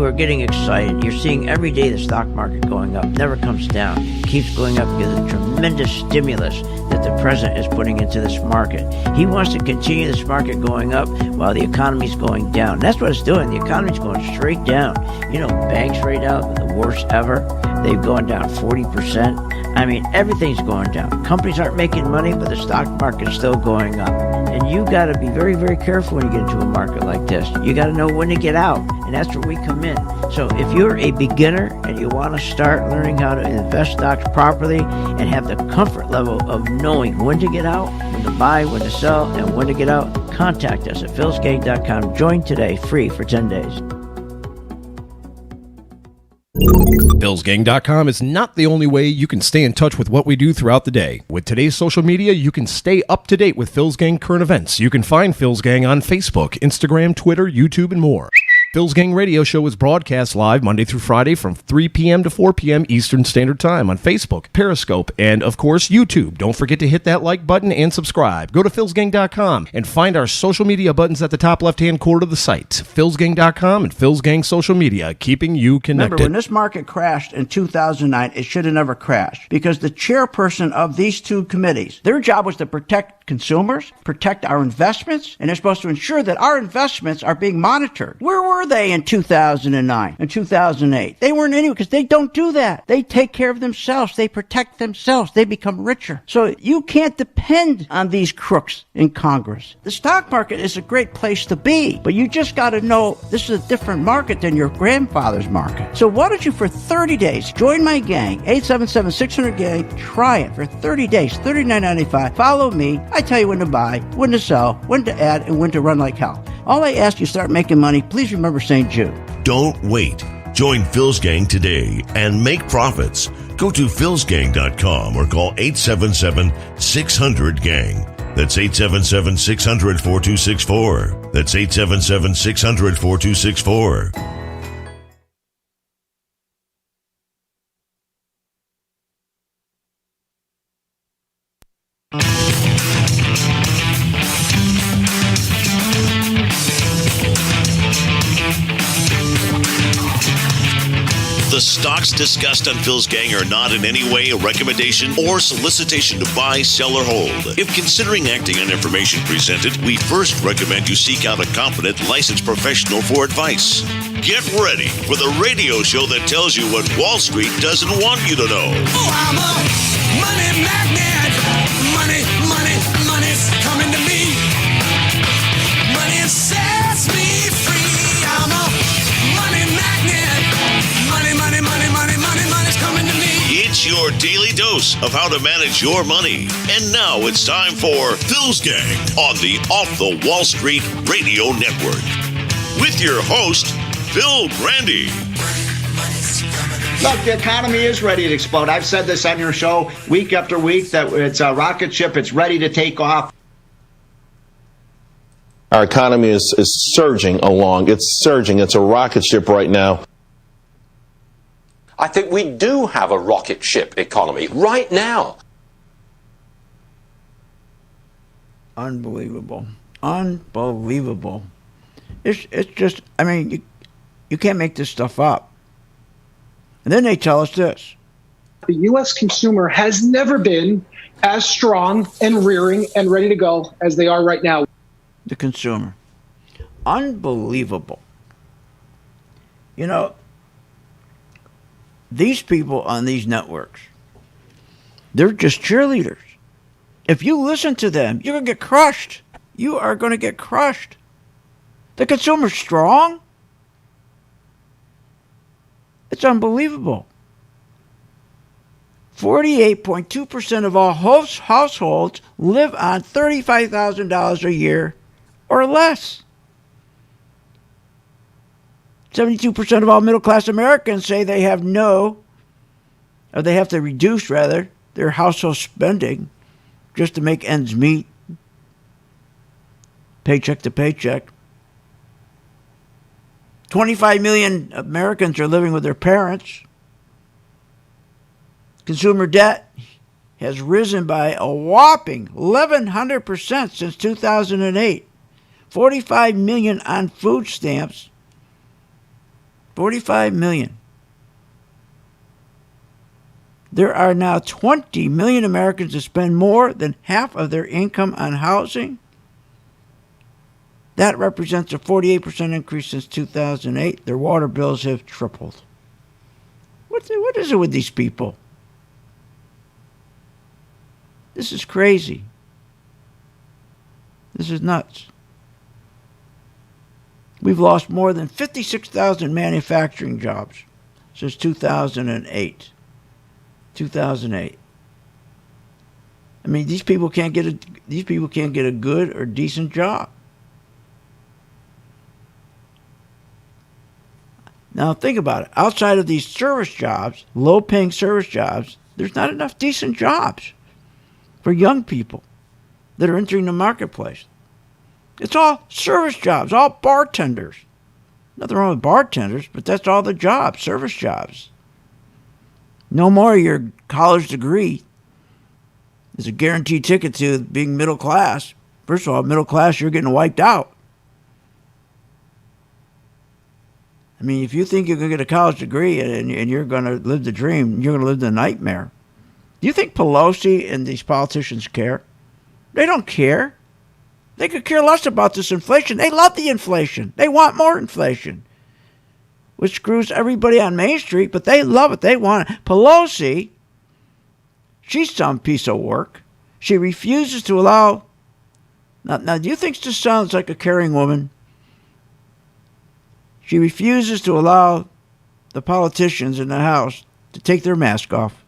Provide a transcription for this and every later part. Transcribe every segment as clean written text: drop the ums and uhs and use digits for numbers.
are getting excited. You're seeing every day the stock market going up, never comes down, keeps going up because of the tremendous stimulus that the president is putting into this market. He wants to continue this market going up while the economy's going down. That's what it's doing. The economy's going straight down. You know, banks right now, the worst ever. They've gone down 40%. I mean, everything's going down. Companies aren't making money, but the stock market's still going up. And you got to be very, very careful when you get into a market like this. You got to know when to get out, and that's where we come in. So if you're a beginner and you want to start learning how to invest stocks properly and have the comfort level of knowing when to get out, when to buy, when to sell, and when to get out, contact us at philsgang.com. Join today, free for 10 days. philsgang.com is not the only way you can stay in touch with what we do throughout the day. With today's social media, you can stay up to date with Phil's Gang current events. You can find Phil's Gang on Facebook, Instagram, Twitter, YouTube, and more. Phil's Gang radio show is broadcast live Monday through Friday from 3 p.m. to 4 p.m. Eastern Standard Time on Facebook, Periscope, and, of course, YouTube. Don't forget to hit that like button and subscribe. Go to philsgang.com and find our social media buttons at the top left-hand corner of the site. philsgang.com and Phil's Gang social media, keeping you connected. Remember, when this market crashed in 2009, it should have never crashed because the chairperson of these two committees, their job was to protect consumers, protect our investments, and they're supposed to ensure that our investments are being monitored. Where were they in 2009 and 2008? They weren't anywhere because they don't do that. They take care of themselves. They protect themselves. They become richer. So you can't depend on these crooks in Congress. The stock market is a great place to be, but you just got to know this is a different market than your grandfather's market. So why don't you, for 30 days, join my gang, 877-600-GANG. Try it for 30 days, $39.95. Follow me. I tell you when to buy, when to sell, when to add, and when to run like hell. All I ask you, start making money. Please remember St. Jude. Don't wait. Join Phil's Gang today and make profits. Go to philsgang.com or call 877-600-GANG. That's 877-600-4264. That's 877-600-4264. The stocks discussed on Phil's Gang are not in any way a recommendation or solicitation to buy, sell, or hold. If considering acting on information presented, we first recommend you seek out a competent, licensed professional for advice. Get ready for the radio show that tells you what Wall Street doesn't want you to know. Oh, I'm a money magnet. Money, money, money's coming to me. Money sets me free. I'm a money magnet. Money, money, money, money, money, money's coming to me. It's your daily dose of how to manage your money. And now it's time for Phil's Gang on the Off the Wall Street Radio Network. With your host, Phil Grandy. Look, the economy is ready to explode. I've said this on your show week after week that it's a rocket ship. It's ready to take off. Our economy is surging along. It's surging. It's a rocket ship right now. I think we do have a rocket ship economy right now. Unbelievable. Unbelievable. It's just, I mean, you can't make this stuff up. And then they tell us this. The U.S. consumer has never been as strong and rearing and ready to go as they are right now. The consumer. Unbelievable. You know, these people on these networks, they're just cheerleaders. If you listen to them, you're going to get crushed. You are going to get crushed. The consumer's strong. It's unbelievable. 48.2% of all households live on $35,000 a year or less. 72% of all middle-class Americans say they have to reduce, their household spending just to make ends meet, paycheck to paycheck. 25 million Americans are living with their parents. Consumer debt has risen by a whopping 1,100% since 2008. 45 million on food stamps. 45 million. There are now 20 million Americans that spend more than half of their income on housing. That represents a 48% increase since 2008. Their water bills have tripled. What is it with these people? This is crazy. This is nuts. We've lost more than 56,000 manufacturing jobs since 2008. 2008. I mean, these people can't get a good or decent job. Now think about it. Outside of these service jobs, low-paying service jobs, there's not enough decent jobs for young people that are entering the marketplace. It's all service jobs, all bartenders. Nothing wrong with bartenders, but that's all the jobs, service jobs. No more your college degree is a guaranteed ticket to being middle class. First of all, middle class, you're getting wiped out. I mean, if you think you're going to get a college degree and you're going to live the dream, you're going to live the nightmare. Do you think Pelosi and these politicians care? They don't care. They could care less about this inflation. They love the inflation. They want more inflation, which screws everybody on Main Street, but they love it. They want it. Pelosi, she's some piece of work. She refuses to allow... Now, do you think this sounds like a caring woman? She refuses to allow the politicians in the House to take their mask off.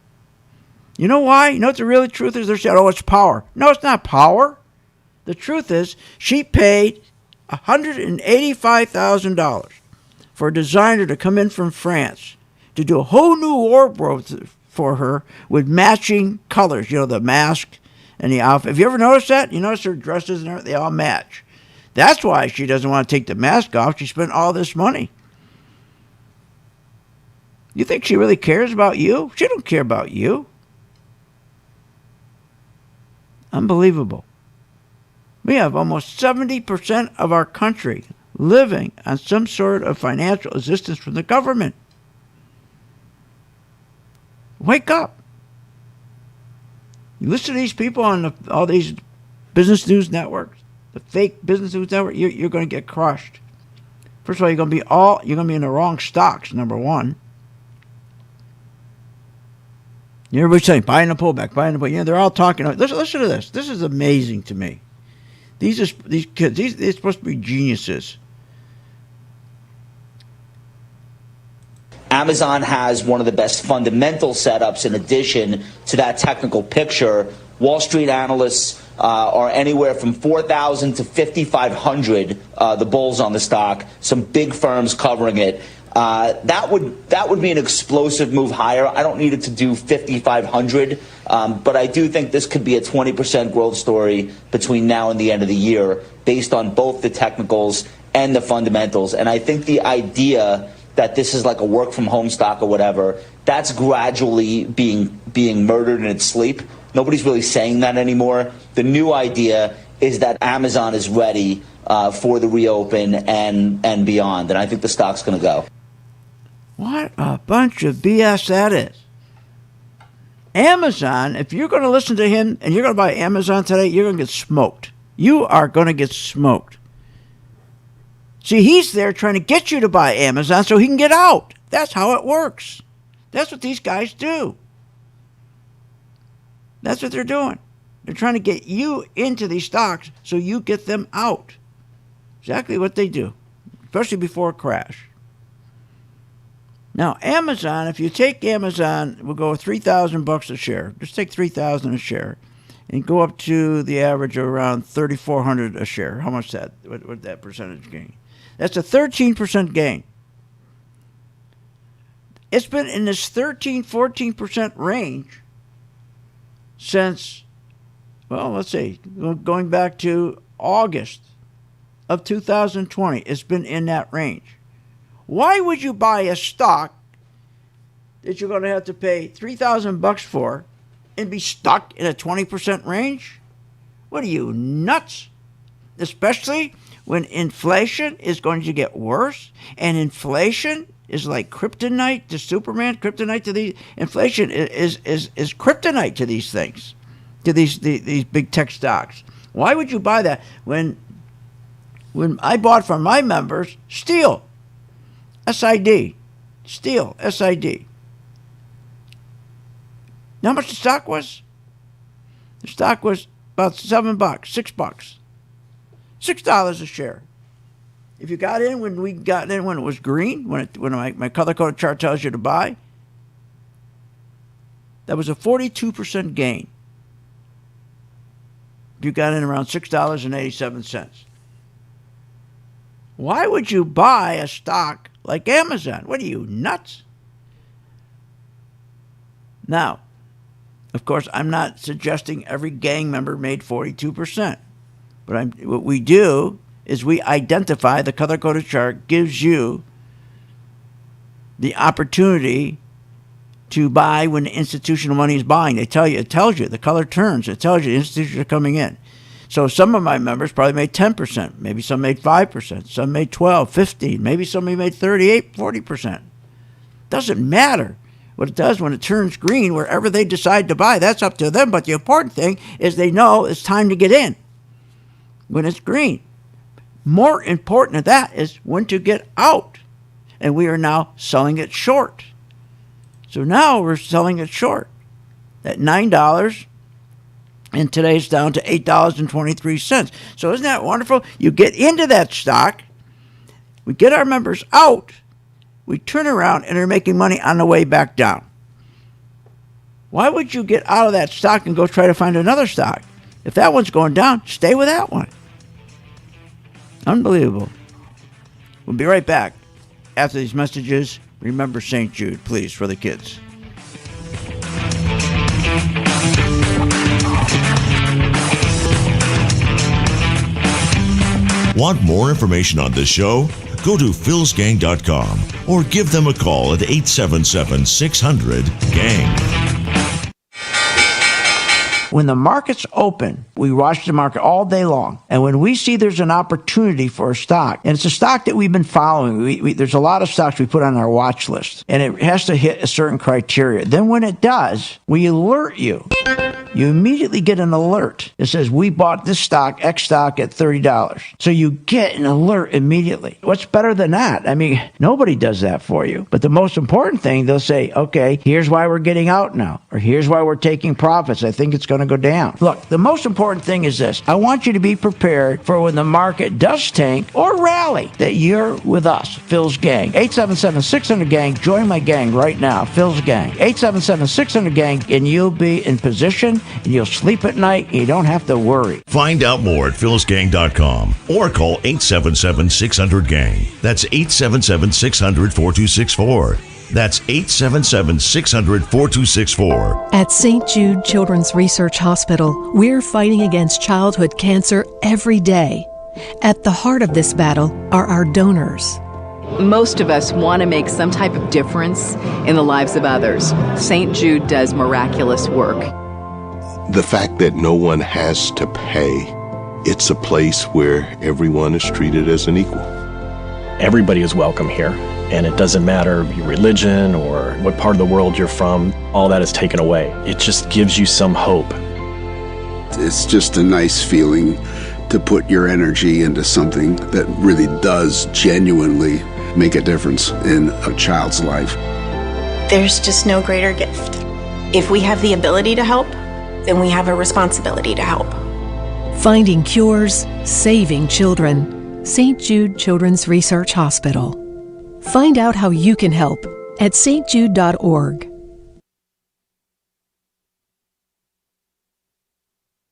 You know why? You know what the real truth is? They're saying, oh, it's power. No, it's not power. The truth is she paid $185,000 for a designer to come in from France to do a whole new wardrobe for her with matching colors. You know, the mask and the outfit. Have you ever noticed that? You notice her dresses and everything, they all match. That's why she doesn't want to take the mask off. She spent all this money. You think she really cares about you? She don't care about you. Unbelievable. We have almost 70% of our country living on some sort of financial assistance from the government. Wake up. You listen to these people on all these business news networks, the fake business news network, you're going to get crushed. First of all, you're going to be in the wrong stocks, number one. Everybody's saying, buying a pullback, buying a pullback. You know, they're all talking. Listen to this. This is amazing to me. These kids, they're supposed to be geniuses. Amazon has one of the best fundamental setups in addition to that technical picture. Wall Street analysts are anywhere from 4,000 to 5,500, the bulls on the stock, some big firms covering it. That would be an explosive move higher. I don't need it to do 5,500, but I do think this could be a 20% growth story between now and the end of the year based on both the technicals and the fundamentals. And I think the idea that this is like a work from home stock or whatever, that's gradually being murdered in its sleep. Nobody's really saying that anymore. The new idea is that Amazon is ready for the reopen and beyond. And I think the stock's going to go. What a bunch of BS that is. Amazon, if you're going to listen to him and you're going to buy Amazon today, you're going to get smoked. You are going to get smoked. See, he's there trying to get you to buy Amazon so he can get out. That's how it works. That's what these guys do. That's what they're doing. They're trying to get you into these stocks so you get them out. Exactly what they do, especially before a crash. Now, Amazon, if you take Amazon, we'll go $3,000 a share. Just take $3,000 a share and go up to the average of around $3,400 a share. How much that? What that percentage gain? That's a 13% gain. It's been in this 13, 14% range since, well, let's see, going back to August of 2020. It's been in that range. Why would you buy a stock that you're going to have to pay $3,000 for and be stuck in a 20% range? What are you, nuts? Especially when inflation is going to get worse, and inflation is like kryptonite to Superman, kryptonite to the inflation is kryptonite to these things, to these big tech stocks. Why would you buy that when I bought from my members steel, SID, steel, SID? You know how much the stock was? The stock was about $7, $6, $6 a share. If you got in when it was green, when my color-coded chart tells you to buy, that was a 42% gain. If you got in around $6.87. Why would you buy a stock like Amazon? What are you, nuts? Now, of course, I'm not suggesting every gang member made 42%. But what we do is we identify, the color-coded chart gives you the opportunity to buy when the institutional money is buying. It tells you, the color turns, it tells you the institutions are coming in. So some of my members probably made 10%, maybe some made 5%, some made 12, 15, maybe somebody made 38, 40%. Doesn't matter. What it does when it turns green, wherever they decide to buy, that's up to them. But the important thing is they know it's time to get in when it's green. More important than that is when to get out. And we are now selling it short. So now we're selling it short at $9, and today's down to $8.23. So isn't that wonderful? You get into that stock, we get our members out, we turn around and are making money on the way back down. Why would you get out of that stock and go try to find another stock? If that one's going down, stay with that one. Unbelievable. We'll be right back after these messages. Remember St. Jude, please, for the kids. Want more information on this show? Go to philsgang.com or give them a call at 877-600-GANG. When the market's open, we watch the market all day long. And when we see there's an opportunity for a stock, and it's a stock that we've been following, there's a lot of stocks we put on our watch list, and it has to hit a certain criteria. Then when it does, we alert you. You immediately get an alert that says, we bought this stock, X stock, at $30. So you get an alert immediately. What's better than that? I mean, nobody does that for you. But the most important thing, they'll say, okay, here's why we're getting out now, or here's why we're taking profits. I think it's going to go down. Look, the most important thing is this. I want you to be prepared for when the market does tank or rally, that you're with us, Phil's Gang. 877-600-GANG. Join my gang right now, Phil's Gang. 877-600-GANG, and you'll be in position, and you'll sleep at night, and you don't have to worry. Find out more at philsgang.com or call 877-600-GANG. That's 877-600-4264. That's 877-600-4264. At St. Jude Children's Research Hospital, we're fighting against childhood cancer every day. At the heart of this battle are our donors. Most of us want to make some type of difference in the lives of others. St. Jude does miraculous work. The fact that no one has to pay, it's a place where everyone is treated as an equal. Everybody is welcome here, and it doesn't matter your religion or what part of the world you're from. All that is taken away. It just gives you some hope. It's just a nice feeling to put your energy into something that really does genuinely make a difference in a child's life. There's just no greater gift. If we have the ability to help, then we have a responsibility to help. Finding cures, saving children. St. Jude Children's Research Hospital. Find out how you can help at stjude.org.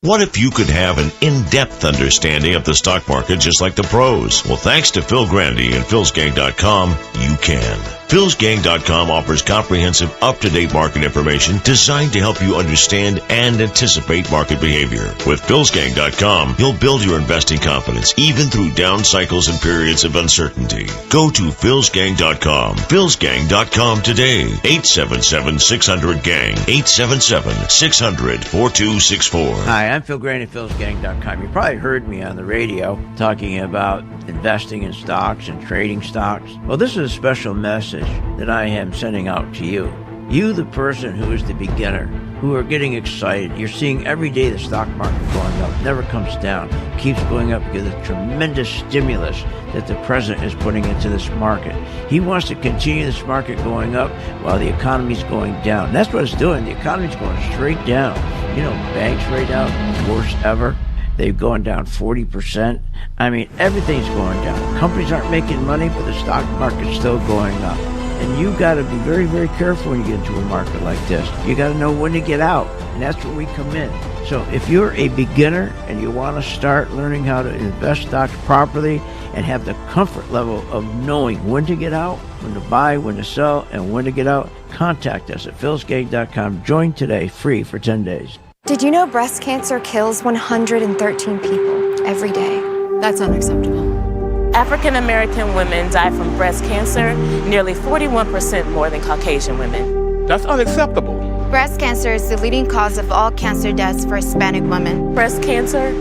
What if you could have an in-depth understanding of the stock market just like the pros? Well, thanks to Phil Grandy and philsgang.com, you can. philsgang.com offers comprehensive, up-to-date market information designed to help you understand and anticipate market behavior. With philsgang.com, you'll build your investing confidence even through down cycles and periods of uncertainty. Go to philsgang.com. philsgang.com today. 877-600-GANG. 877-600-4264. Hi, I'm Phil Grandy, philsgang.com. You probably heard me on the radio talking about investing in stocks and trading stocks. Well, this is a special message message that I am sending out to you. You, the person who is the beginner, who are getting excited. You're seeing every day the stock market going up, never comes down, keeps going up because of the tremendous stimulus that the president is putting into this market. He wants to continue this market going up while the economy's going down. That's what it's doing. The economy's going straight down. You know, banks right now, worst ever. They've gone down 40%. I mean, everything's going down. Companies aren't making money, but the stock market's still going up. And you got to be very, very careful when you get into a market like this. You got to know when to get out, and that's where we come in. So if you're a beginner and you want to start learning how to invest stocks properly and have the comfort level of knowing when to get out, when to buy, when to sell, and when to get out, contact us at philsgang.com. Join today, free for 10 days. Did you know breast cancer kills 113 people every day? That's unacceptable. African American women die from breast cancer nearly 41% more than Caucasian women. That's unacceptable. Breast cancer is the leading cause of all cancer deaths for Hispanic women. Breast cancer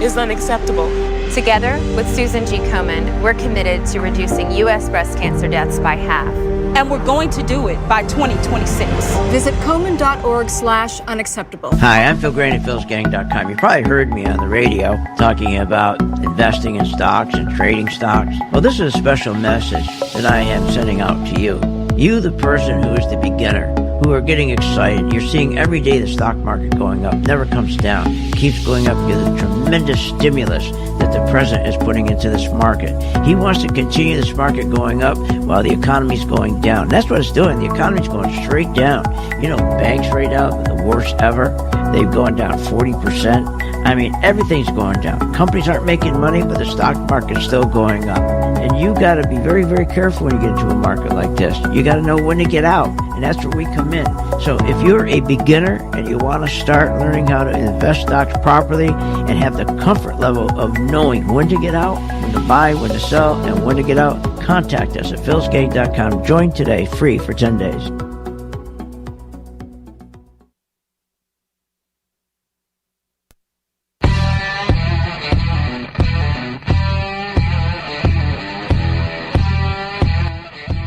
is unacceptable. Together with Susan G. Komen, we're committed to reducing U.S. breast cancer deaths by half. And we're going to do it by 2026. Visit Komen.org/unacceptable. Hi, I'm Phil Graney, philsgang.com. You probably heard me on the radio talking about investing in stocks and trading stocks. Well, this is a special message that I am sending out to you. You, the person who is the beginner, who are getting excited. You're seeing every day the stock market going up, never comes down, keeps going up because of the tremendous stimulus that the president is putting into this market. He wants to continue this market going up while the economy's going down. That's what it's doing. The economy's going straight down. You know, banks right now, the worst ever. They've gone down 40%. I mean, everything's going down. Companies aren't making money, but the stock market's still going up. And you got to be very, very careful when you get into a market like this. You got to know when to get out, and that's where we come in. So if you're a beginner and you want to start learning how to invest stocks properly and have the comfort level of knowing when to get out, when to buy, when to sell, and when to get out, contact us at philsgang.com. Join today, free for 10 days.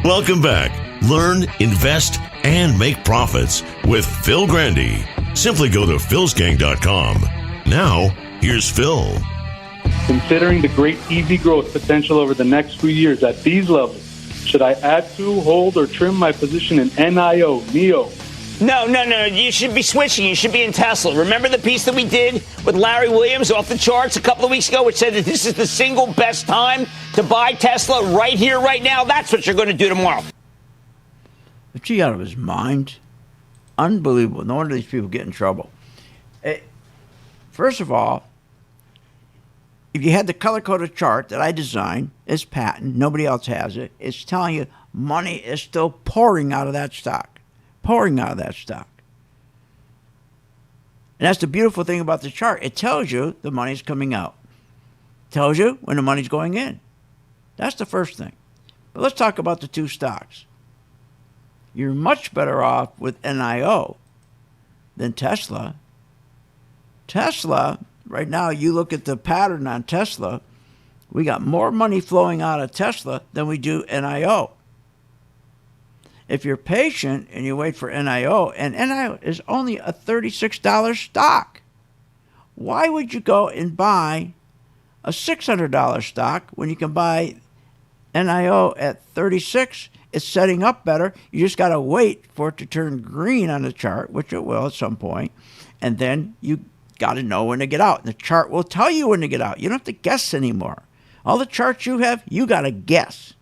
Welcome back. Learn, invest, and make profits with Phil Grandy. Simply go to philsgang.com. Now, here's Phil. Considering the great EV growth potential over the next few years at these levels, should I add to, hold, or trim my position in NEO? No. You should be switching. You should be in Tesla. Remember the piece that we did with Larry Williams off the charts a couple of weeks ago, which said that this is the single best time to buy Tesla right here, right now? That's what you're going to do tomorrow. Is he out of his mind? Unbelievable. No wonder these people get in trouble. First of all, if you had the color-coded chart that I designed, it's patent, nobody else has it, it's telling you money is still pouring out of that stock. Pouring out of that stock. And that's the beautiful thing about the chart. It tells you the money's coming out. It tells you when the money's going in. That's the first thing. But let's talk about the two stocks. You're much better off with NIO than Tesla. Tesla, right now, you look at the pattern on Tesla, we got more money flowing out of Tesla than we do NIO. If you're patient and you wait for NIO, and NIO is only a $36 stock, why would you go and buy a $600 stock when you can buy NIO at $36? It's setting up better. You just got to wait for it to turn green on the chart, which it will at some point, and then you got to know when to get out. The chart will tell you when to get out. You don't have to guess anymore. All the charts you have, you got to guess.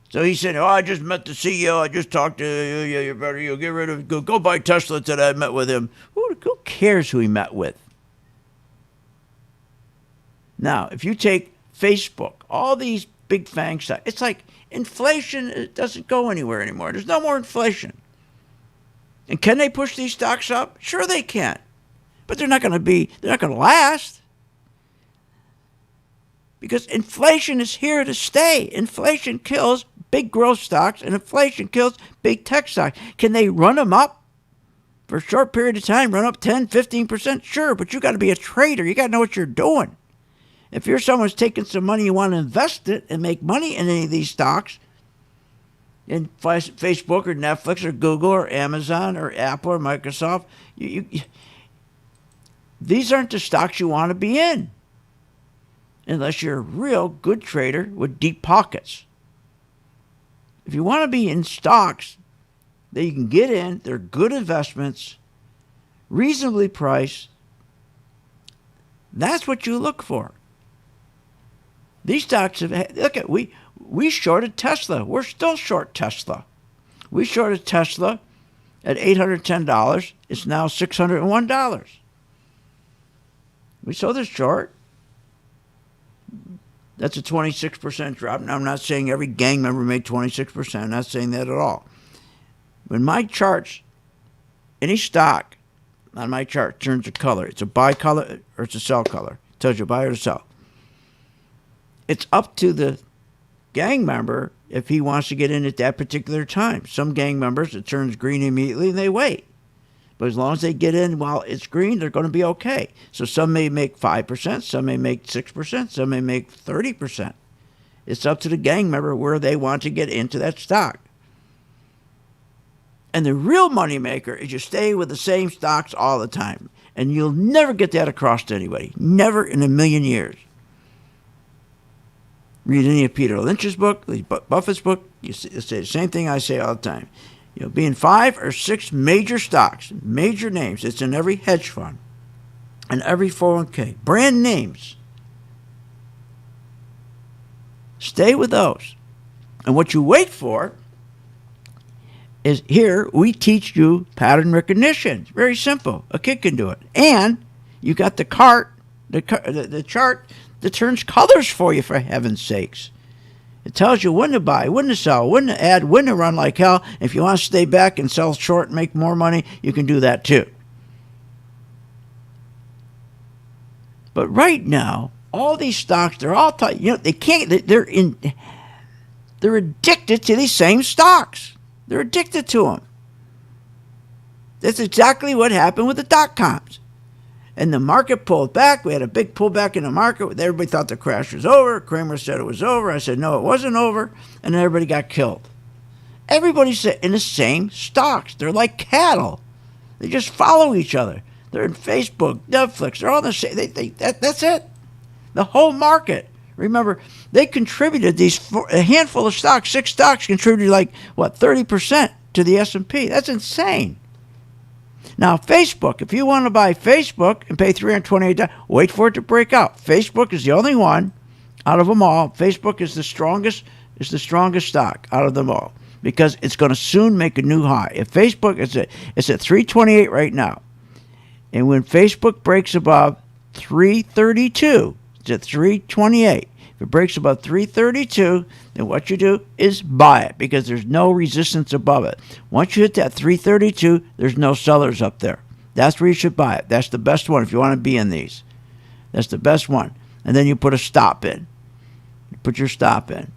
So he said, I just met the CEO. I just talked to you. You better get rid of go buy Tesla today. I met with him. Who cares who he met with? Now, if you take Facebook, all these big FANG stuff, it's like inflation, it doesn't go anywhere anymore. There's no more inflation. And can they push these stocks up? Sure they can. But they're not going to last. Because inflation is here to stay. Inflation kills big growth stocks, and inflation kills big tech stocks. Can they run them up for a short period of time, run up 10, 15%? Sure, but you got to be a trader. You got to know what you're doing. If you're someone who's taking some money, you want to invest it and make money in any of these stocks, in Facebook or Netflix or Google or Amazon or Apple or Microsoft. These aren't the stocks you want to be in unless you're a real good trader with deep pockets. If you want to be in stocks that you can get in, they're good investments, reasonably priced, that's what you look for. These stocks we shorted Tesla. We're still short Tesla. We shorted Tesla at $810. It's now $601. We sold it short. That's a 26% drop. Now, I'm not saying every gang member made 26%. I'm not saying that at all. When my charts, any stock on my chart turns a color. It's a buy color or it's a sell color. It tells you buy or to sell. It's up to the gang member if he wants to get in at that particular time. Some gang members, it turns green immediately and they wait. But as long as they get in while it's green, they're going to be okay. So some may make 5%, some may make 6%, some may make 30%. It's up to the gang member where they want to get into that stock. And the real moneymaker is you stay with the same stocks all the time. And you'll never get that across to anybody. Never in a million years. Read any of Peter Lynch's book, Buffett's book, you say the same thing I say all the time. Be in 5 or 6 major stocks, major names. It's in every hedge fund and every 401k. Brand names. Stay with those. And what you wait for is here we teach you pattern recognition. It's very simple. A kid can do it. And you got the chart that turns colors for you, for heaven's sakes. It tells you when to buy, when to sell, when to add, when to run like hell. If you want to stay back and sell short and make more money, you can do that too. But right now, all these stocks, they're all taught, they can't, they're addicted to these same stocks. They're addicted to them. That's exactly what happened with the dot-coms. And the market pulled back. We had a big pullback in the market. Everybody thought the crash was over. Kramer said it was over. I said, no, it wasn't over. And then everybody got killed. Everybody's in the same stocks. They're like cattle. They just follow each other. They're in Facebook, Netflix. They're all the same. That's it. The whole market. Remember, they contributed a handful of stocks, 6 stocks contributed 30% to the S&P. That's insane. Now, Facebook, if you want to buy Facebook and pay $328, wait for it to break out. Facebook is the only one out of them all. Facebook is the strongest stock out of them all because it's going to soon make a new high. If Facebook it's at 328 right now. And when Facebook breaks above 332, it's at 328. If it breaks above 332, then what you do is buy it because there's no resistance above it. Once you hit that 332, there's no sellers up there. That's where you should buy it. That's the best one if you want to be in these. That's the best one. And then you put a stop in. You put your stop in.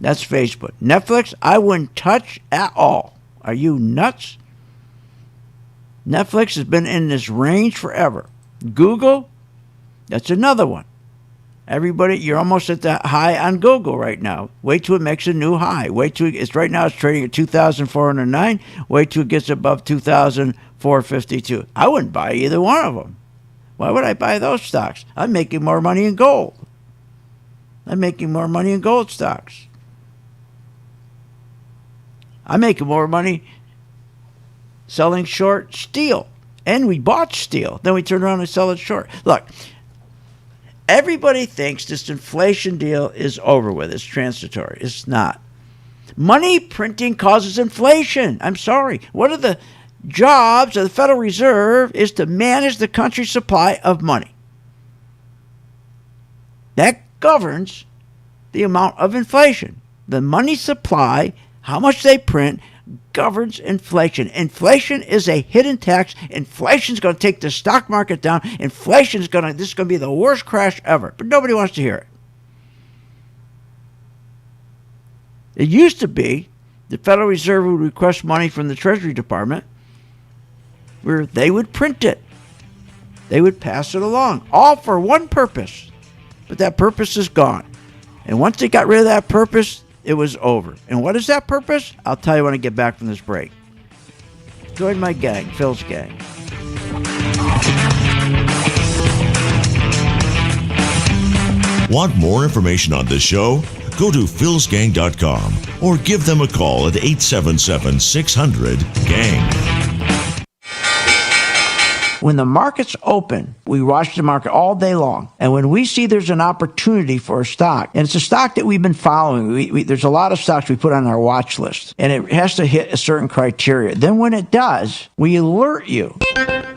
That's Facebook. Netflix, I wouldn't touch at all. Are you nuts? Netflix has been in this range forever. Google, that's another one. Everybody, you're almost at the high on Google right now. Wait till it makes a new high. Wait till it's right now. It's trading at 2,409. Wait till it gets above 2,452. I wouldn't buy either one of them. Why would I buy those stocks? I'm making more money in gold. I'm making more money in gold stocks. I'm making more money selling short steel, and we bought steel. Then we turn around and sell it short. Look. Everybody thinks this inflation deal is over with. It's transitory. It's not. Money printing causes inflation. I'm sorry. One of the jobs of the Federal Reserve is to manage the country's supply of money. That governs the amount of inflation. The money supply, how much they print, governs inflation. Inflation is a hidden tax. Inflation is going to take the stock market down. This is going to be the worst crash ever. But nobody wants to hear it. It used to be the Federal Reserve would request money from the Treasury Department where they would print it. They would pass it along, all for one purpose. But that purpose is gone. And once they got rid of that purpose, it was over. And what is that purpose? I'll tell you when I get back from this break. Join my gang, Phil's gang. Want more information on this show? Go to philsgang.com or give them a call at 877-600-GANG. When the market's open, we watch the market all day long. And when we see there's an opportunity for a stock, and it's a stock that we've been following, there's a lot of stocks we put on our watch list, and it has to hit a certain criteria. Then when it does, we alert you.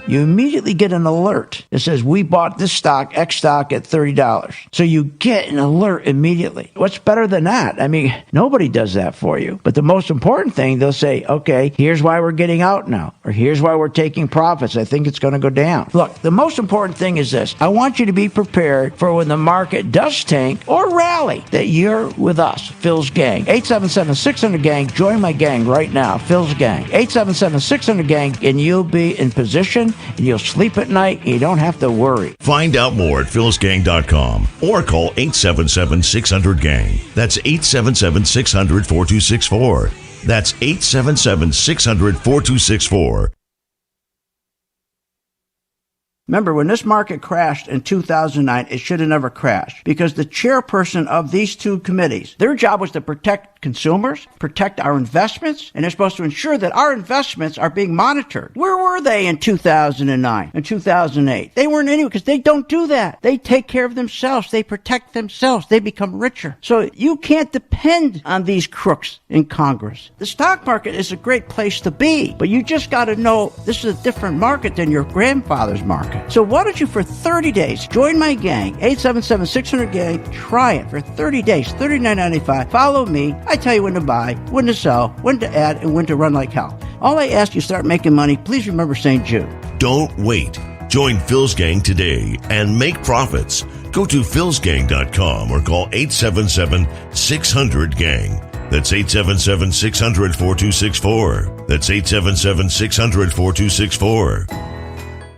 You immediately get an alert that says, we bought this stock, X stock, at $30. So you get an alert immediately. What's better than that? I mean, nobody does that for you. But the most important thing, they'll say, okay, here's why we're getting out now, or here's why we're taking profits. I think it's going to go down. Look, the most important thing is this. I want you to be prepared for when the market does tank or rally, that you're with us, Phil's gang. 877-600-GANG. Join my gang right now, Phil's gang. 877-600-GANG, and you'll be in position, and you'll sleep at night, and you don't have to worry. Find out more at philsgang.com or call 877-600-GANG. That's 877-600-4264. That's 877-600-4264. Remember, when this market crashed in 2009, it should have never crashed, because the chairperson of these two committees, their job was to protect consumers, protect our investments, and they're supposed to ensure that our investments are being monitored. Where were they in 2009 and 2008? They weren't anywhere, because they don't do that. They take care of themselves. They protect themselves. They become richer. So you can't depend on these crooks in Congress. The stock market is a great place to be, but you just got to know this is a different market than your grandfather's market. So why don't you, for 30 days, join my gang, 877-600-GANG. Try it for 30 days, $39.95. Follow me. I tell you when to buy, when to sell, when to add, and when to run like hell. All I ask you, start making money. Please remember St. Jude. Don't wait. Join Phil's gang today and make profits. Go to philsgang.com or call 877-600-GANG. That's 877-600-4264. That's 877-600-4264.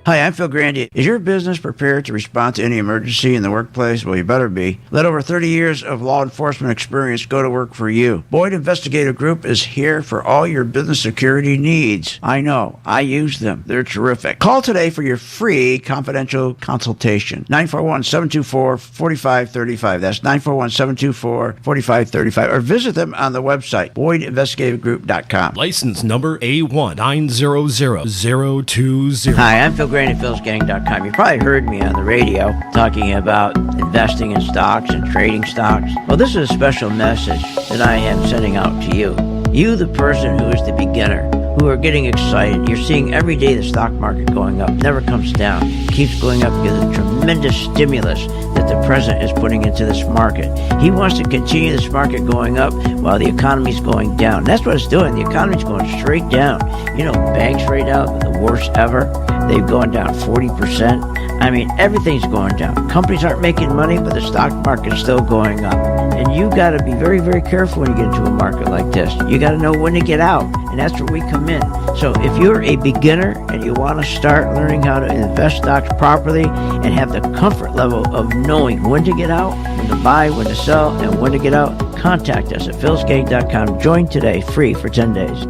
Hi, I'm Phil Grandy. Is your business prepared to respond to any emergency in the workplace? Well, you better be. Let over 30 years of law enforcement experience go to work for you. Boyd Investigative Group is here for all your business security needs. I know. I use them. They're terrific. Call today for your free confidential consultation. 941-724-4535. That's 941-724-4535. Or visit them on the website, BoydInvestigativeGroup.com. License number A1900020. Hi, I'm Phil Grandy, philsgang.com. You probably heard me on the radio talking about investing in stocks and trading stocks. Well, this is a special message that I am sending out to you. You, the person who is the beginner, who are getting excited. You're seeing every day the stock market going up, never comes down. It keeps going up because of the tremendous stimulus that the president is putting into this market. He wants to continue this market going up while the economy's going down. That's what it's doing. The economy's going straight down. You know, banks right now are the worst ever. They've gone down 40%. I mean, everything's going down. Companies aren't making money, but the stock market's still going up. And you got to be very, very careful when you get into a market like this. You got to know when to get out, and that's where we come in. So if you're a beginner and you want to start learning how to invest stocks properly and have the comfort level of knowing when to get out, when to buy, when to sell, and when to get out, contact us at philsgang.com. Join today, free for 10 days.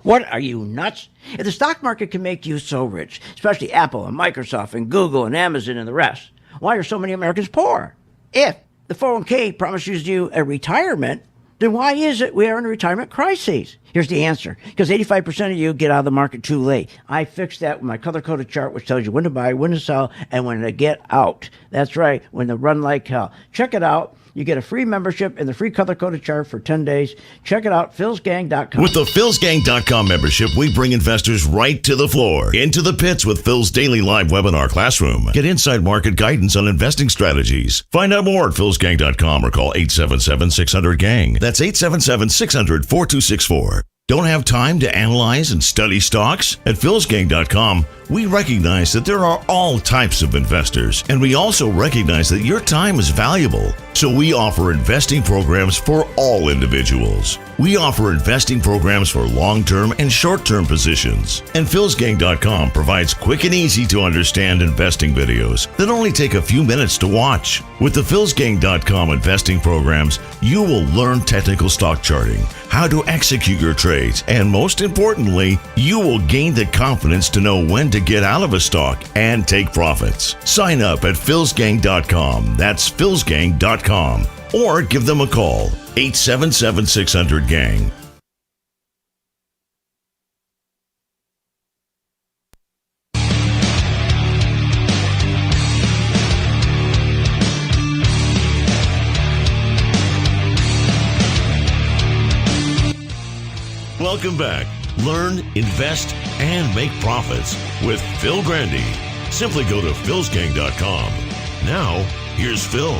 What, are you nuts? If the stock market can make you so rich, especially Apple and Microsoft and Google and Amazon and the rest, why are so many Americans poor? If the 401k promises you a retirement, then why is it we are in a retirement crisis? Here's the answer. Because 85% of you get out of the market too late. I fixed that with my color-coded chart, which tells you when to buy, when to sell, and when to get out. That's right, when to run like hell. Check it out. You get a free membership and the free color-coded chart for 10 days. Check it out, philsgang.com. With the philsgang.com membership, we bring investors right to the floor, into the pits with Phil's daily live webinar classroom. Get inside market guidance on investing strategies. Find out more at philsgang.com or call 877-600-GANG. That's 877-600-4264. Don't have time to analyze and study stocks? At philsgang.com, we recognize that there are all types of investors, and we also recognize that your time is valuable. So we offer investing programs for all individuals. We offer investing programs for long-term and short-term positions. And philsgang.com provides quick and easy to understand investing videos that only take a few minutes to watch. With the philsgang.com investing programs, you will learn technical stock charting, how to execute your trades, and most importantly, you will gain the confidence to know when to get out of a stock and take profits. Sign up at philsgang.com. That's philsgang.com. Or give them a call, 877-600-GANG. Welcome back. Learn, invest, and make profits with Phil Grandy. Simply go to philsgang.com. Now, here's Phil.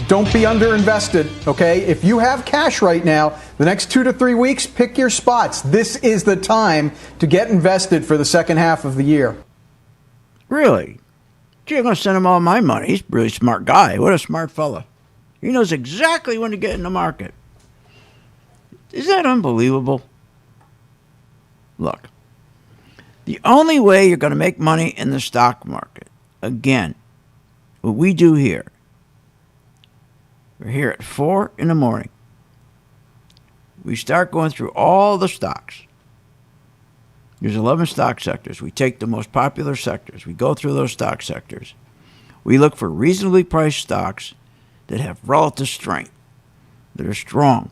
Don't be underinvested, okay? If you have cash right now, the next 2 to 3 weeks, pick your spots. This is the time to get invested for the second half of the year. Really? Gee, I'm going to send him all my money. He's a really smart guy. What a smart fella. He knows exactly when to get in the market. Is that unbelievable? Look, the only way you're going to make money in the stock market, again, what we do here, we're here at 4 in the morning. We start going through all the stocks. There's 11 stock sectors. We take the most popular sectors. We go through those stock sectors. We look for reasonably priced stocks that have relative strength, that are strong.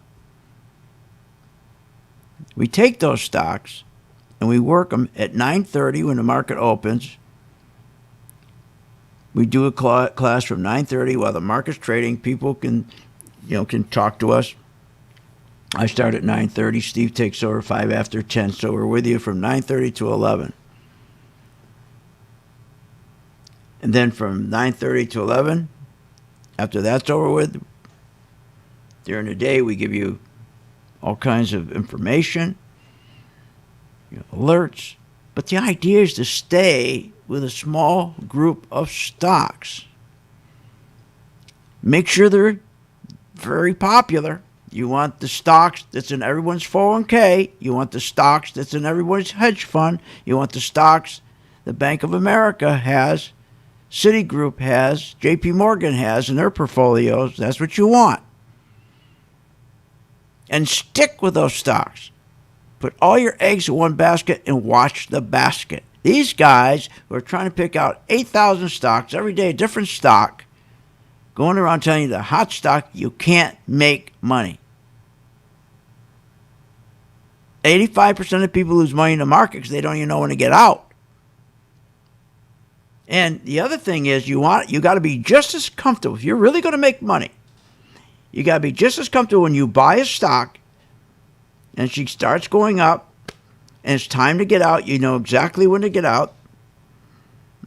We take those stocks and we work them at 9:30 when the market opens. We do a class from 9:30 while the market's trading. People can talk to us. I start at 9:30. Steve takes over 5 after 10. So we're with you from 9:30 to 11. And then from 9:30 to 11, after that's over with, during the day we give you all kinds of information, alerts. But the idea is to stay with a small group of stocks. Make sure they're very popular. You want the stocks that's in everyone's 401k. You want the stocks that's in everyone's hedge fund. You want the stocks the Bank of America has, Citigroup has, JP Morgan has in their portfolios. That's what you want. And stick with those stocks. Put all your eggs in one basket and watch the basket. These guys who are trying to pick out 8,000 stocks every day, a different stock, going around telling you the hot stock, you can't make money. 85% of people lose money in the market because they don't even know when to get out. And the other thing is you got to be just as comfortable. If you're really going to make money, you got to be just as comfortable when you buy a stock and she starts going up and it's time to get out. You know exactly when to get out.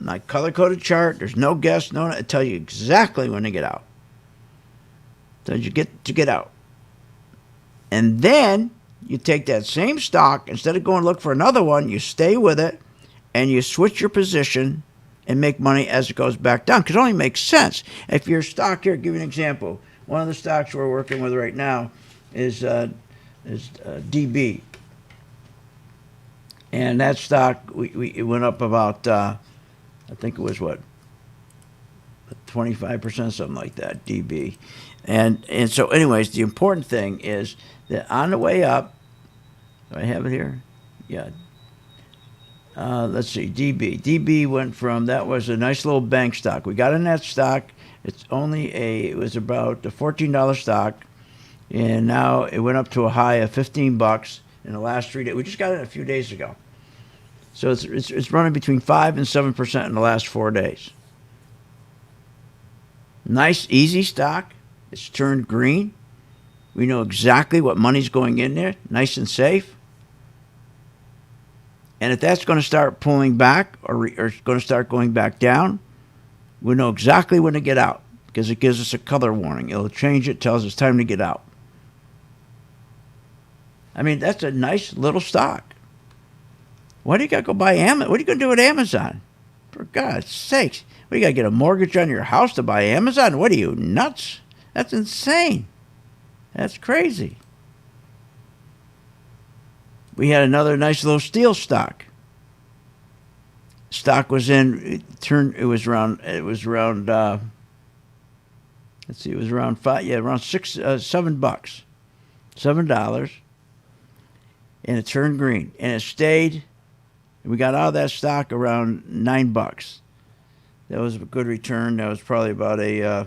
Like color-coded chart, there's no guess, it tells you exactly when to get out. So you get to get out. And then you take that same stock, instead of going to look for another one, you stay with it and you switch your position and make money as it goes back down. Because it only makes sense. If your stock here, I'll give you an example. One of the stocks we're working with right now is DB. And that stock, it went up about, I think it was 25%, something like that, DB. And so anyways, the important thing is that on the way up, do I have it here? Yeah. Let's see, DB. DB went from, that was a nice little bank stock. We got in that stock. It was about a $14 stock. And now it went up to a high of $15 in the last 3 days. We just got it a few days ago. So it's running between 5 and 7% in the last 4 days. Nice, easy stock. It's turned green. We know exactly what money's going in there. Nice and safe. And if that's going to start pulling back or it's going to start going back down, we know exactly when to get out because it gives us a color warning. It'll change it, tells us time to get out. I mean, that's a nice little stock. Why do you got to go buy Amazon? What are you going to do with Amazon? For God's sakes. What, you got to get a mortgage on your house to buy Amazon? What are you, nuts? That's insane. That's crazy. We had another nice little steel stock. Stock was in, it was around $7, $7. And it turned green. And it stayed. We got out of that stock around $9. That was a good return. That was probably about a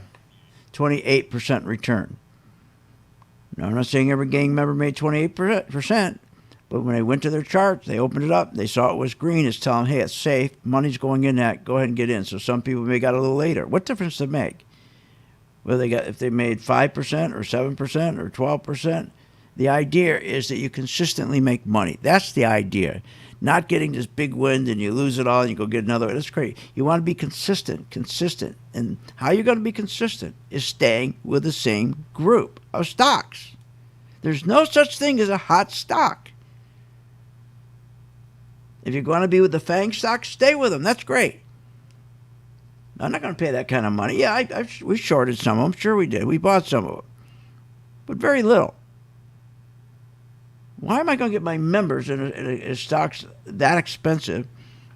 28% return. Now, I'm not saying every gang member made 28%, but when they went to their charts, they opened it up, they saw it was green. It's telling them, hey, it's safe. Money's going in that. Go ahead and get in. So some people may got a little later. What difference does it make? Well, if they made 5% or 7% or 12%, the idea is that you consistently make money. That's the idea. Not getting this big wind and you lose it all and you go get another. That's great. You want to be consistent. And how you're going to be consistent is staying with the same group of stocks. There's no such thing as a hot stock. If you're going to be with the FANG stocks, stay with them. That's great. I'm not going to pay that kind of money. Yeah, we shorted some of them. Sure we did. We bought some of them. But very little. Why am I going to get my members in stocks that expensive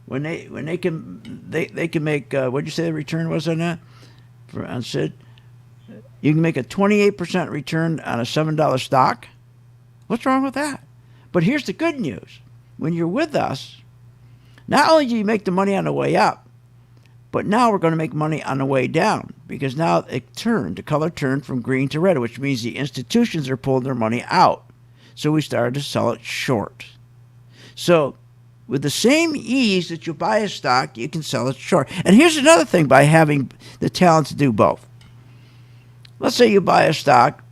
when they can make what did you say the return was on that on Sid? You can make a 28% return on a $7 stock. What's wrong with that? But here's the good news: when you're with us, not only do you make the money on the way up, but now we're going to make money on the way down because now the color turned from green to red, which means the institutions are pulling their money out. So we started to sell it short. So with the same ease that you buy a stock, you can sell it short. And here's another thing by having the talent to do both. Let's say you buy a stock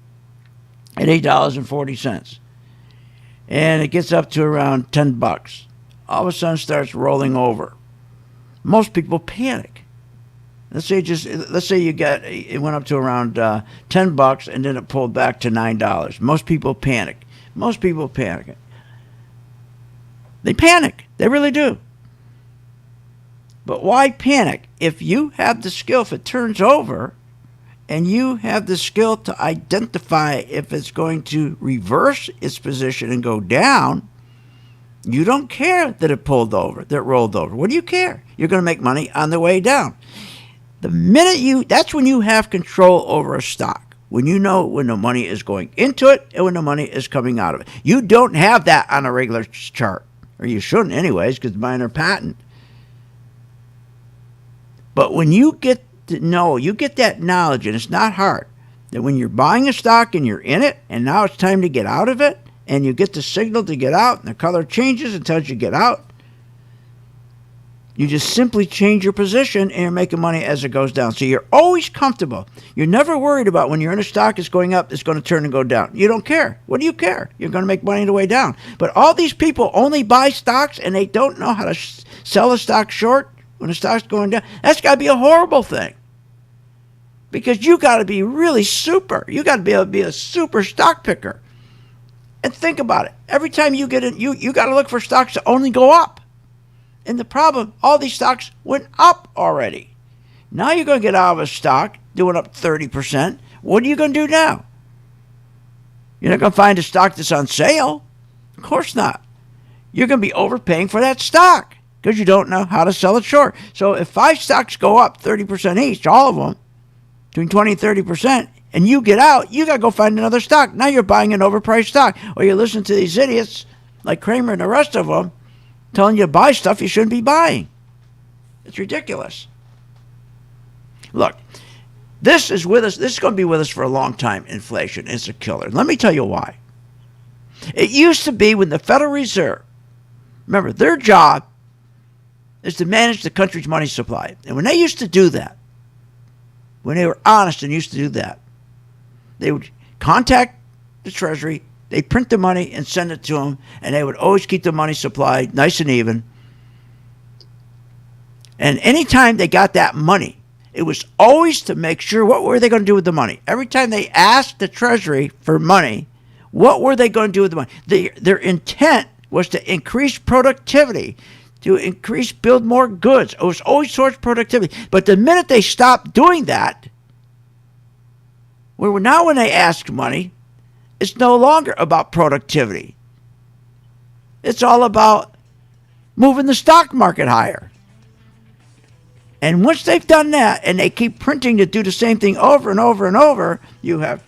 at $8.40 and it gets up to around $10. All of a sudden starts rolling over. Most people panic. Let's say it went up to around $10 and then it pulled back to $9. Most people panic. They panic. They really do. But why panic? If you have the skill, if it turns over, and you have the skill to identify if it's going to reverse its position and go down, you don't care that it pulled over, that it rolled over. What do you care? You're going to make money on the way down. That's when you have control over a stock. When you know when the money is going into it and when the money is coming out of it. You don't have that on a regular chart. Or you shouldn't anyways, because mine are patent. But when you get to know, you get that knowledge, and it's not hard, that when you're buying a stock and you're in it, and now it's time to get out of it, and you get the signal to get out, and the color changes and tells you to get out, you just simply change your position and you're making money as it goes down. So you're always comfortable. You're never worried about when you're in a stock, it's going up, it's going to turn and go down. You don't care. What do you care? You're going to make money on the way down. But all these people only buy stocks and they don't know how to sell a stock short when the stock's going down. That's got to be a horrible thing. Because you got to be really super. You got to be able to be a super stock picker. And think about it. Every time you get in, you got to look for stocks that only go up. And the problem, all these stocks went up already. Now you're going to get out of a stock doing up 30%. What are you going to do now? You're not going to find a stock that's on sale. Of course not. You're going to be overpaying for that stock because you don't know how to sell it short. So if 5 stocks go up 30% each, all of them, between 20 and 30%, and you get out, you got to go find another stock. Now you're buying an overpriced stock. Or you listen to these idiots like Kramer and the rest of them telling you to buy stuff you shouldn't be buying. It's ridiculous. Look, this is with us. This is going to be with us for a long time. Inflation is a killer. Let me tell you why. It used to be when the Federal Reserve, remember, their job is to manage the country's money supply. And when they used to do that, when they were honest and used to do that, they would contact the Treasury, they print the money and send it to them, and they would always keep the money supply nice and even. And anytime they got that money, it was always to make sure what were they going to do with the money. Every time they asked the Treasury for money, What were they going to do with the money? Their intent was to increase productivity, to build more goods. It was always towards productivity. But the minute they stopped doing that, now when they ask money, it's no longer about productivity. It's all about moving the stock market higher. And once they've done that, and they keep printing to do the same thing over and over and over, you have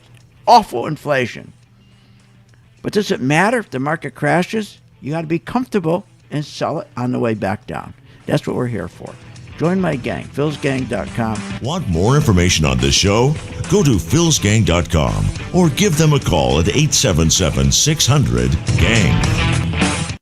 awful inflation. But does it matter if the market crashes? You got to be comfortable and sell it on the way back down. That's what we're here for. Join my gang, philsgang.com. Want more information on this show? Go to philsgang.com or give them a call at 877-600-GANG.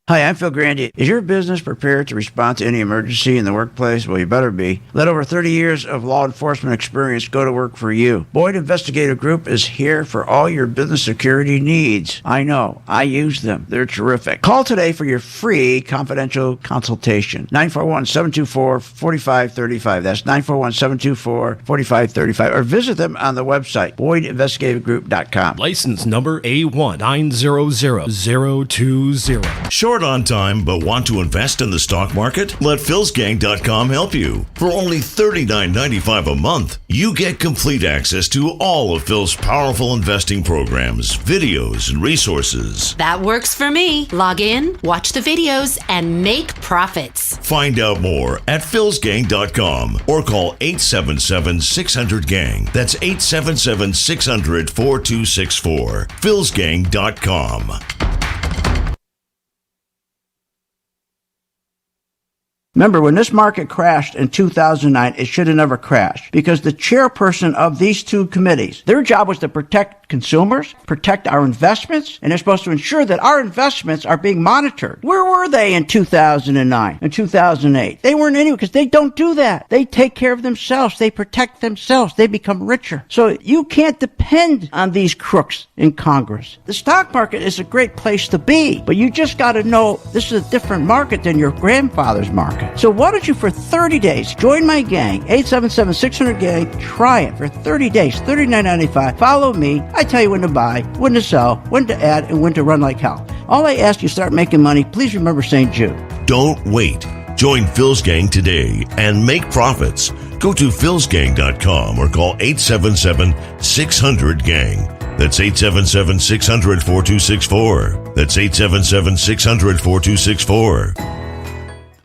Hi, I'm Phil Grandy. Is your business prepared to respond to any emergency in the workplace? Well, you better be. Let over 30 years of law enforcement experience go to work for you. Boyd Investigative Group is here for all your business security needs. I know. I use them. They're terrific. Call today for your free confidential consultation. 941-724-4535. That's 941-724-4535. Or visit them on the website, BoydInvestigativeGroup.com. License number A1900020. Short on time but want to invest in the stock market? Let philsgang.com help you. For only $39.95 a month, you get complete access to all of Phil's powerful investing programs, videos, and resources. That works for me. Log in, watch the videos, and make profits. Find out more at philsgang.com or call 877-600-GANG. That's 877-600-4264. philsgang.com. Remember, when this market crashed in 2009, it should have never crashed because the chairperson of these two committees, their job was to protect consumers, protect our investments, and they're supposed to ensure that our investments are being monitored. Where were they in 2009 and 2008? They weren't anywhere because they don't do that. They take care of themselves. They protect themselves. They become richer. So you can't depend on these crooks in Congress. The stock market is a great place to be, but you just got to know this is a different market than your grandfather's market. So why don't you, for 30 days, join my gang, 877-600-GANG, try it for 30 days, $39.95. Follow me. I tell you when to buy, when to sell, when to add, and when to run like hell. All I ask you start making money, please remember St. Jude. Don't wait. Join Phil's Gang today and make profits. Go to philsgang.com or call 877-600-GANG. That's 877-600-4264. That's 877-600-4264.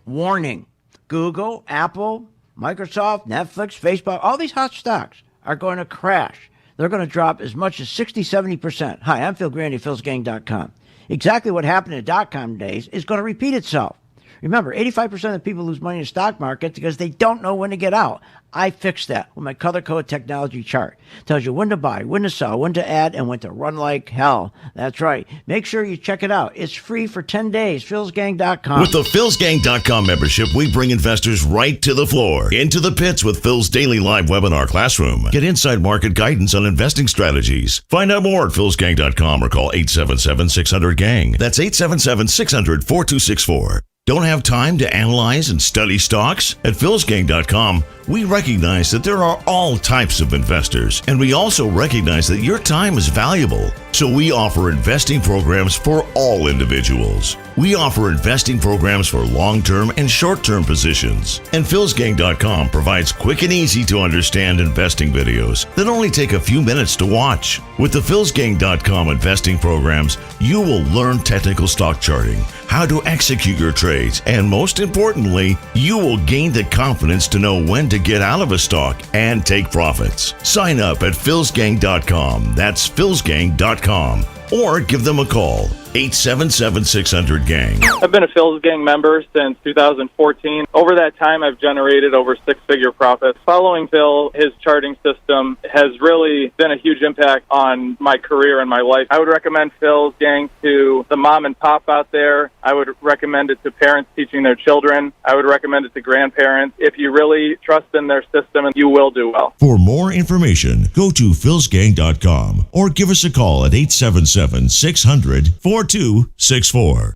Warning, Google, Apple, Microsoft, Netflix, Facebook, all these hot stocks are going to crash. They're going to drop as much as 60-70%. Hi, I'm Phil Grandy, philsgang.com. Exactly what happened in the dot-com days is going to repeat itself. Remember, 85% of people lose money in the stock market because they don't know when to get out. I fixed that with my color code technology chart. It tells you when to buy, when to sell, when to add, and when to run like hell. That's right. Make sure you check it out. It's free for 10 days. philsgang.com. With the philsgang.com membership, we bring investors right to the floor, into the pits with Phil's daily live webinar classroom. Get inside market guidance on investing strategies. Find out more at philsgang.com or call 877-600-GANG. That's 877-600-4264. Don't have time to analyze and study stocks? At philsgang.com, we recognize that there are all types of investors, and we also recognize that your time is valuable. So we offer investing programs for all individuals. We offer investing programs for long-term and short-term positions. And philsgang.com provides quick and easy to understand investing videos that only take a few minutes to watch. With the philsgang.com investing programs, you will learn technical stock charting, how to execute your trades, and most importantly, you will gain the confidence to know when to get out of a stock and take profits. Sign up at philsgang.com. That's philsgang.com. Or give them a call, 877-600-GANG. I've been a Phil's Gang member since 2014. Over that time, I've generated over six-figure profits. Following Phil, his charting system has really been a huge impact on my career and my life. I would recommend Phil's Gang to the mom and pop out there. I would recommend it to parents teaching their children. I would recommend it to grandparents. If you really trust in their system, you will do well. For more information, go to philsgang.com or give us a call at 877-600-4264.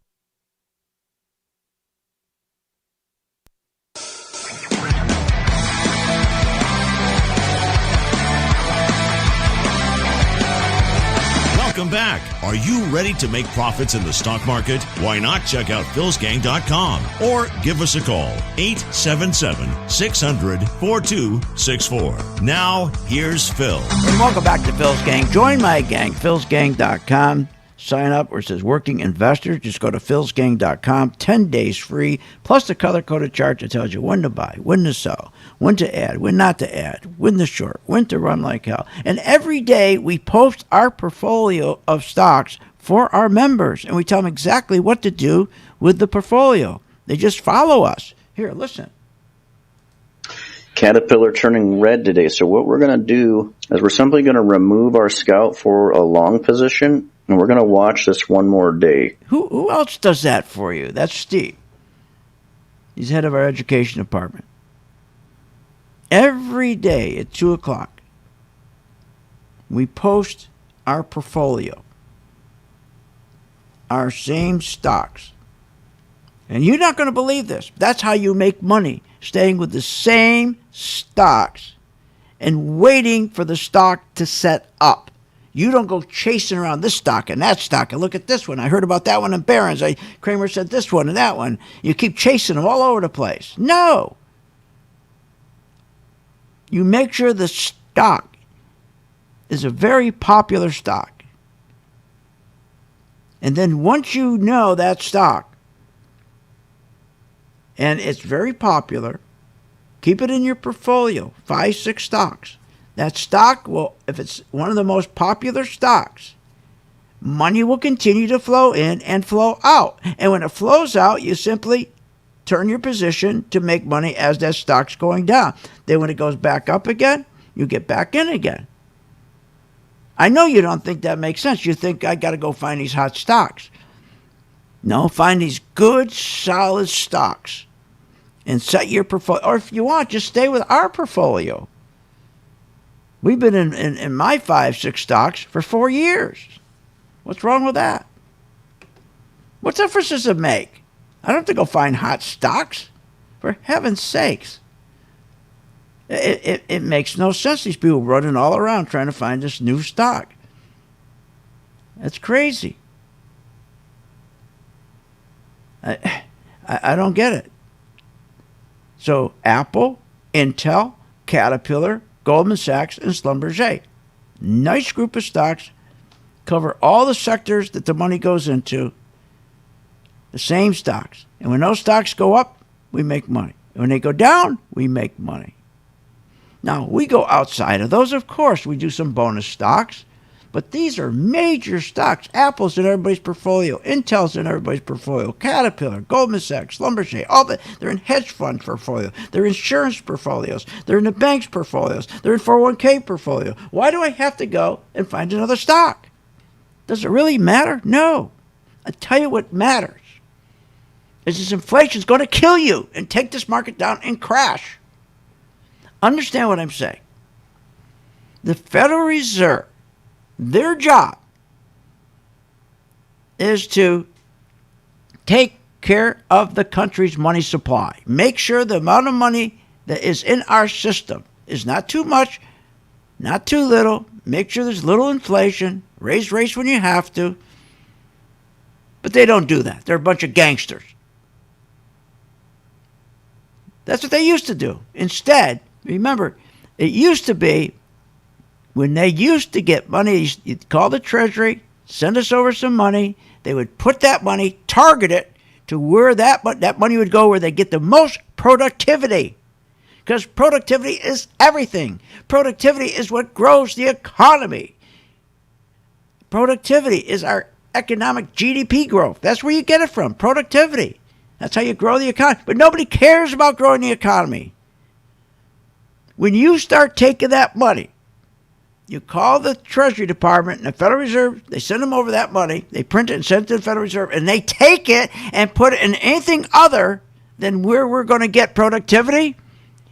Welcome back. Are you ready to make profits in the stock market? Why not check out philsgang.com or give us a call, 877-600-4264. Now, here's Phil. And welcome back to Phil's Gang. Join my gang, philsgang.com. Sign up where it says working investors. Just go to philsgang.com, 10 days free, plus the color-coded chart that tells you when to buy, when to sell, when to add, when not to add, when to short, when to run like hell. And every day we post our portfolio of stocks for our members, and we tell them exactly what to do with the portfolio. They just follow us. Here, listen. Caterpillar turning red today. So what we're going to do is we're simply going to remove our scalp for a long position, and we're going to watch this one more day. Who else does that for you? That's Steve. He's head of our education department. Every day at 2 o'clock, we post our portfolio, our same stocks. And you're not going to believe this. That's how you make money, staying with the same stocks and waiting for the stock to set up. You don't go chasing around this stock and that stock and look at this one. I heard about that one in Barron's. Kramer said this one and that one. You keep chasing them all over the place. No. You make sure the stock is a very popular stock. And then once you know that stock and it's very popular, keep it in your portfolio, 5-6 stocks. That stock will, if it's one of the most popular stocks, money will continue to flow in and flow out. And when it flows out, you simply turn your position to make money as that stock's going down. Then when it goes back up again, you get back in again. I know you don't think that makes sense. You think I got to go find these hot stocks. No, find these good, solid stocks and set your portfolio. Or if you want, just stay with our portfolio. We've been in my 5-6 stocks for 4 years. What's wrong with that? What difference does it make? I don't have to go find hot stocks. For heaven's sakes. It makes no sense. These people running all around trying to find this new stock. That's crazy. I don't get it. So Apple, Intel, Caterpillar, Goldman Sachs, and Schlumberger. Nice group of stocks. Cover all the sectors that the money goes into. The same stocks. And when those stocks go up, we make money. And when they go down, we make money. Now, we go outside of those, of course. We do some bonus stocks. But these are major stocks. Apple's in everybody's portfolio. Intel's in everybody's portfolio. Caterpillar, Goldman Sachs, Schlumberger, they're in hedge fund portfolio. They're in insurance portfolios. They're in the bank's portfolios. They're in 401k portfolio. Why do I have to go and find another stock? Does it really matter? No. I tell you what matters is this inflation is going to kill you and take this market down and crash. Understand what I'm saying. The Federal Reserve, their job is to take care of the country's money supply. Make sure the amount of money that is in our system is not too much, not too little. Make sure there's little inflation. Raise rates when you have to. But they don't do that. They're a bunch of gangsters. That's what they used to do. Instead, remember, it used to be when they used to get money, you'd call the Treasury, send us over some money. They would put that money, target it to where that money would go where they get the most productivity. Because productivity is everything. Productivity is what grows the economy. Productivity is our economic GDP growth. That's where you get it from, productivity. That's how you grow the economy. But nobody cares about growing the economy. When you start taking that money, you call the Treasury Department and the Federal Reserve, they send them over that money, they print it and send it to the Federal Reserve, and they take it and put it in anything other than where we're going to get productivity,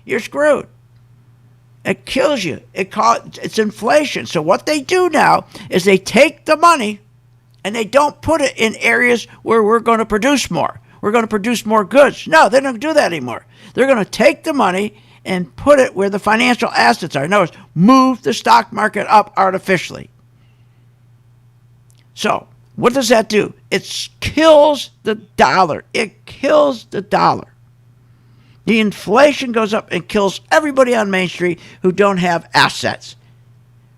you're screwed. It kills you. It's inflation. So what they do now is they take the money and they don't put it in areas where we're going to produce more. We're going to produce more goods. No, they don't do that anymore. They're going to take the money and put it where the financial assets are. In other words, move the stock market up artificially. So what does that do? It kills the dollar. It kills the dollar. The inflation goes up and kills everybody on Main Street who don't have assets,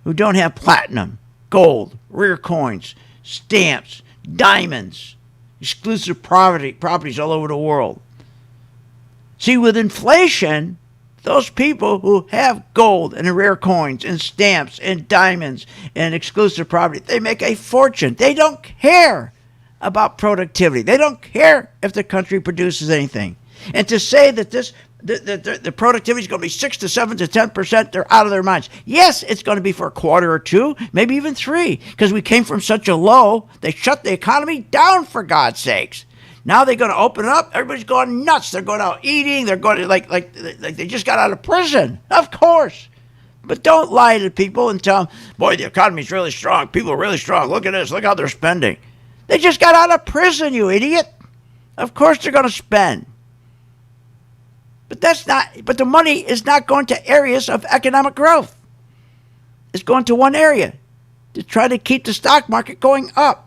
who don't have platinum, gold, rare coins, stamps, diamonds, exclusive properties all over the world. See, with inflation, those people who have gold and rare coins and stamps and diamonds and exclusive property, they make a fortune. They don't care about productivity. They don't care if the country produces anything. And to say that the productivity is going to be 6 to 7 to 10%, they're out of their minds. Yes, it's going to be for a quarter or two, maybe even 3, because we came from such a low. They shut the economy down, for God's sakes. Now they're going to open it up. Everybody's going nuts. They're going out eating. They're going to like they just got out of prison. Of course. But don't lie to people and tell them, boy, the economy's really strong. People are really strong. Look at this. Look how they're spending. They just got out of prison, you idiot. Of course they're going to spend. But the money is not going to areas of economic growth. It's going to one area to try to keep the stock market going up.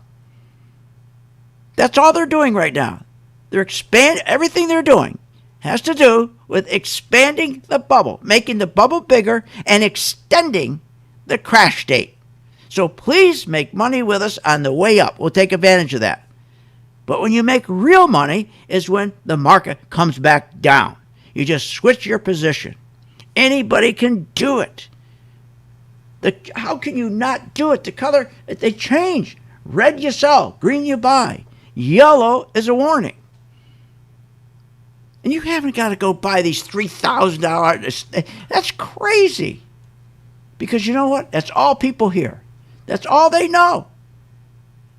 That's all they're doing right now. Everything they're doing has to do with expanding the bubble, making the bubble bigger and extending the crash date. So please make money with us on the way up. We'll take advantage of that. But when you make real money is when the market comes back down. You just switch your position. Anybody can do it. How can you not do it? The color, they change. Red you sell, green you buy. Yellow is a warning. And you haven't got to go buy these $3,000. That's crazy. Because you know what? That's all people hear. That's all they know.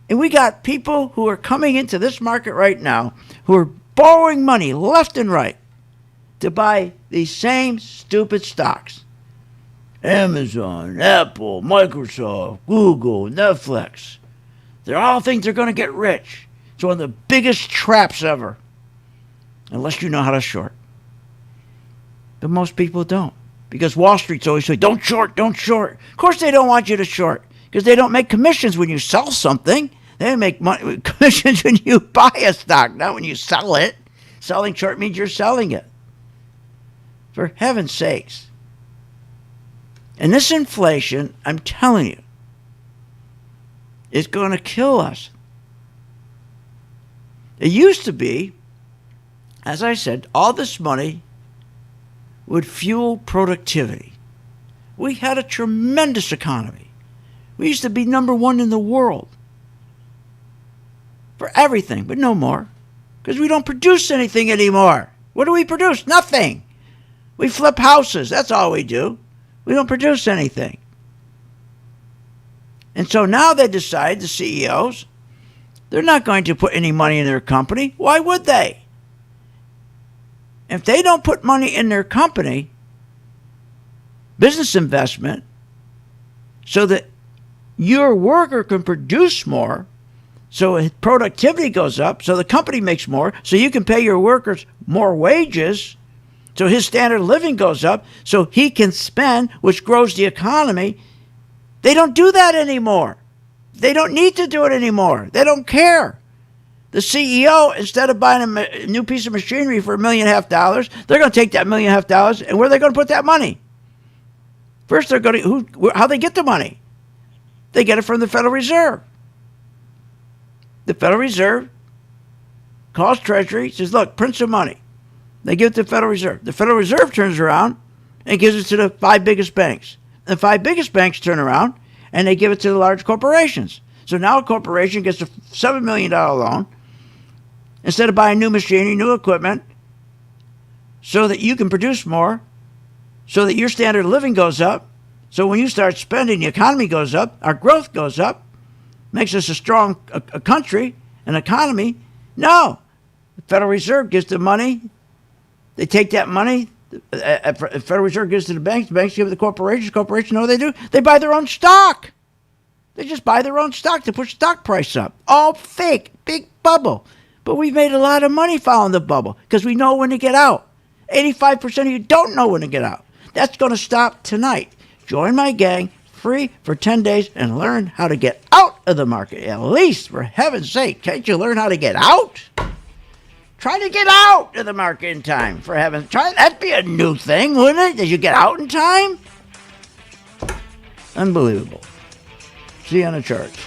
And we got people who are coming into this market right now who are borrowing money left and right to buy these same stupid stocks. Amazon, Apple, Microsoft, Google, Netflix. They all think they're going to get rich. It's one of the biggest traps ever. Unless you know how to short. But most people don't. Because Wall Street's always saying, don't short, don't short. Of course they don't want you to short. Because they don't make commissions when you sell something. They make commissions when you buy a stock, not when you sell it. Selling short means you're selling it. For heaven's sakes. And this inflation, I'm telling you, is going to kill us. It used to be, as I said, all this money would fuel productivity. We had a tremendous economy. We used to be number 1 in the world for everything, but no more. Because we don't produce anything anymore. What do we produce? Nothing. We flip houses. That's all we do. We don't produce anything. And so now they decide, the CEOs, they're not going to put any money in their company. Why would they? If they don't put money in their company, business investment, so that your worker can produce more, so productivity goes up, so the company makes more, so you can pay your workers more wages, so his standard of living goes up, so he can spend, which grows the economy. They don't do that anymore. They don't need to do it anymore. They don't care. The CEO, instead of buying a new piece of machinery for $1.5 million, they're going to take that $1.5 million, and where are they going to put that money? First, they're going to, how they get the money? They get it from the Federal Reserve. The Federal Reserve calls Treasury, says, look, print some money. They give it to the Federal Reserve. The Federal Reserve turns around and gives it to the 5 biggest banks. The 5 biggest banks turn around and they give it to the large corporations. So now a corporation gets a $7 million loan instead of buying new machinery, new equipment, so that you can produce more, so that your standard of living goes up. So when you start spending, the economy goes up, our growth goes up, makes us a strong a country, an economy. No. The Federal Reserve gives the money. They take that money. The Federal Reserve gives to the banks give it to the corporations. Corporations know what they do? They buy their own stock. They just buy their own stock to push the stock price up. All fake. Big bubble. But we've made a lot of money following the bubble because we know when to get out. 85% of you don't know when to get out. That's going to stop tonight. Join my gang. free for 10 days and learn how to get out of the market. At least, for heaven's sake, can't you learn how to get out? Try to get out of the market in time, for heaven's sake. That'd be a new thing, wouldn't it? Did you get out in time? Unbelievable. See you on the charts.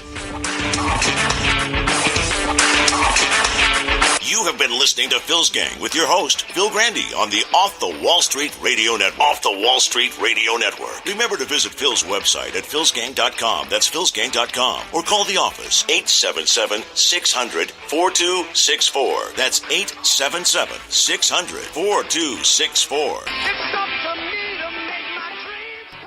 You have been listening to Phil's Gang with your host, Phil Grandy, on the Off the Wall Street Radio Network. Off the Wall Street Radio Network. Remember to visit Phil's website at philsgang.com. That's philsgang.com. Or call the office, 877-600-4264. That's 877-600-4264.